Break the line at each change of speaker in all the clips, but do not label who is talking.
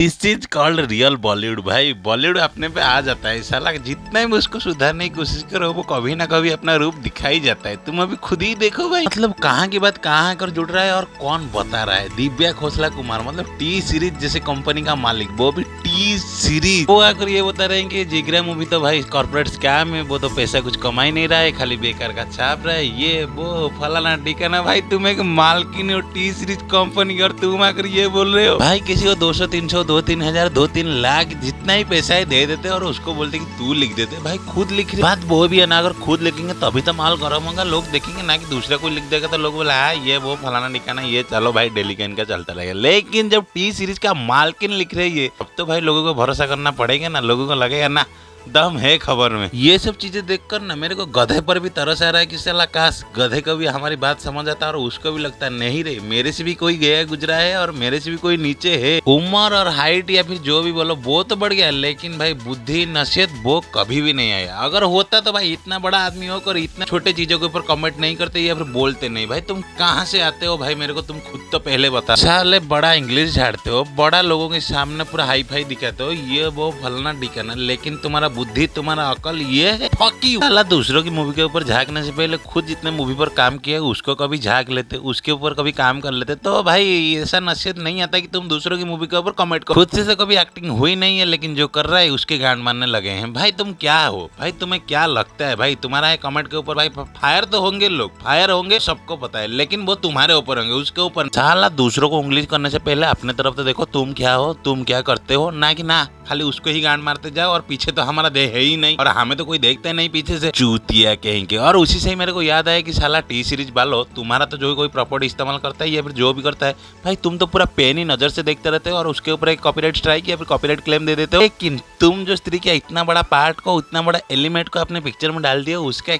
This is called real Bollywood. भाई बॉलीवुड अपने पे आ जाता है, साला जितना भी उसको सुधारने की कोशिश करो वो कभी ना कभी अपना रूप दिखाई जाता है। तुम अभी खुद ही देखो भाई, मतलब कहाँ की बात कहाँ आकर जुड़ रहा है और कौन बता रहा है। दिव्या खोसला कुमार मतलब टी सीरीज जैसे कंपनी का मालिक, वो भी टी सीरीज, वो आकर ये बता रहे हैं कि जिगरा मूवी तो भाई कॉर्पोरेट स्कैम है, वो तो पैसा कुछ कमा ही नहीं रहा है, खाली बेकार का छाप रहा है, ये वो फलाना ठिकाना। भाई तुम एक मालकिन हो टी सीरीज कंपनी की और तुम आकर ये बोल रहे हो। भाई किसी को 200 300 2-3 हजार 2-3 लाख जितना ही पैसा है दे देते और उसको बोलते कि तू लिख देते। भाई खुद लिख रही बात वो भी है ना, अगर खुद लिखेंगे तभी तो माल गर्म होगा, लोग देखेंगे ना कि दूसरा कोई लिख देगा तो लोग बोला हाँ ये वो फलाना निकाना ये, चलो भाई डेली का इनका चलता रहेगा। लेकिन जब टी सीरीज का मालकिन लिख रही है अब तो भाई लोगों को भरोसा करना पड़ेगा ना, लोगों को लगेगा ना दम है खबर में। ये सब चीजें देखकर ना मेरे को गधे पर भी तरस आ रहा है कि साला काश गधे को भी हमारी बात समझ आता और उसको भी लगता नहीं रे मेरे से भी कोई गया गुजरा है और मेरे से भी कोई नीचे है। उम्र और हाइट या फिर जो भी बोलो वो तो बढ़ गया, लेकिन भाई बुद्धि नसीहत वो कभी भी नहीं आया। अगर होता तो भाई इतना बड़ा आदमी होकर इतना छोटे चीजों के ऊपर कमेंट नहीं करते या फिर बोलते नहीं। भाई तुम कहाँ से आते हो भाई, मेरे को तुम खुद तो पहले बता। साले बड़ा इंग्लिश झाड़ते हो, बड़ा लोगों के सामने पूरा हाई फाई दिखाते हो, ये वो फलना डिकाना, लेकिन तुम्हारा बुद्धि तुम्हारा अकल ये है फकी। साला दूसरों की मूवी के ऊपर झांकने से पहले खुद जितने मूवी पर काम किया उसको कभी झांक लेते, उसके ऊपर कभी काम कर लेते, तो भाई ऐसा नसीहत नहीं आता कि तुम दूसरों की मूवी के ऊपर कमेंट करो। खुद से तो कभी एक्टिंग हुई नहीं है, लेकिन जो कर रहा है उसके गांड मारने लगे हैं। भाई तुम क्या हो भाई, तुम्हें क्या लगता है भाई तुम्हारा है कमेंट के ऊपर भाई फायर तो होंगे, लोग फायर होंगे सबको पता है, लेकिन वो तुम्हारे ऊपर होंगे, उसके ऊपर। साला दूसरों को उंगली करने से पहले अपने तरफ तो देखो तुम क्या हो, तुम क्या करते हो, ना कि ना खाली उसको ही गांड मारते जाओ और पीछे तो हमारा देह है ही नहीं और हमें तो कोई देखता नहीं पीछे से, चूतिया कहेंगे। और उसी से ही मेरे को याद आया कि साला टी सीरीज वालों तुम्हारा तो जो कोई प्रॉपर्टी इस्तेमाल करता है या फिर जो भी करता है भाई तुम तो पूरा पेनी नजर से देखते रहते हो और उसके ऊपर एक कॉपीराइट स्ट्राइक या फिर कॉपीराइट क्लेम दे देते हो। लेकिन तुम जो स्त्री के इतना बड़ा पार्ट को इतना बड़ा एलिमेंट को अपने पिक्चर में डाल दिया, उसका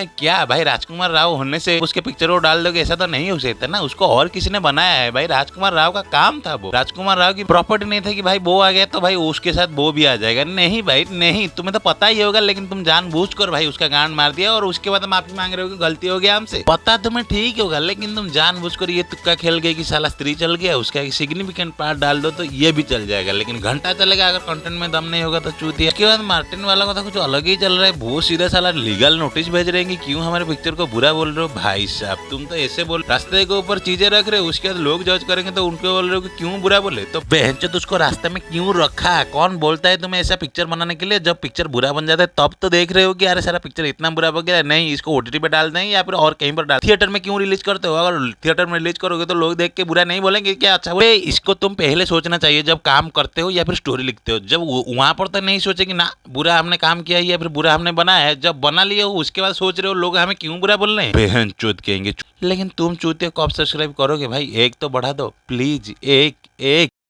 क्या भाई, राजकुमार राव होने से उसके पिक्चर को डाल दोगे ऐसा तो नहीं हो सकता ना, उसको और किसी ने बनाया है भाई, राजकुमार राव का काम था, वो राजकुमार राव की प्रॉपर्टी नहीं था कि भाई वो आ गया तो भाई उसके साथ वो भी आ जाएगा। नहीं भाई नहीं, तुम्हें तो पता ही होगा, लेकिन तुम जानबूझकर भाई उसका गांड मार दिया और उसके बाद माफी मांग रहे हो कि गलती हो गया हमसे। पता तुम्हें ठीक होगा, लेकिन तुम जानबूझकर ये तुक्का खेल गए कि साला स्त्री चल गया, उसका एक सिग्निफिकेंट पार्ट डाल दो तो ये भी चल जाएगा, लेकिन घंटा चलेगा अगर कंटेंट में दम नहीं होगा तो चूतिया। उसके बाद मार्टिन वाला का तो कुछ अलग ही चल रहा है, वो सीधा साला लीगल नोटिस भेज रहे हैं कि क्यों हमारे पिक्चर को बुरा बोल रहे हो। भाई साहब तुम तो ऐसे बोल, रास्ते के ऊपर चीजें रख रहे हो, उसके बाद लोग जज करेंगे तो उनको बोल रहे हो कि क्यों बुरा बोले, तो बहनचोद उसको रास्ते में क्यों रखा, कौन बोलता है तुम्हें ऐसा पिक्चर बनाने के लिए, जब पिक्चर बुरा बन जाता है तब तो देख रहे हो कि अरे सारा पिक्चर इतना बुरा बन गया, नहीं इसको ओटीटी पे डाल दें या फिर और कहीं पर डाल। थिएटर में क्यों रिलीज करते हो, अगर थिएटर में रिलीज करोगे तो लोग देख के बुरा नहीं बोलेंगे क्या, अच्छा बोले। इसको तुम पहले सोचना चाहिए जब काम करते हो या फिर स्टोरी लिखते हो, जब वहां पर तो नहीं सोचे कि ना बुरा हमने काम किया या फिर बुरा हमने बनाया है, जब बना लिए हो उसके बाद सोच रहे हो लोग हमें क्यों बुरा बोल रहे हैं, बहनचोद कहेंगे। लेकिन तुम चूतिया कब सब्सक्राइब करोगे भाई, एक तो बढ़ा दो प्लीज, एक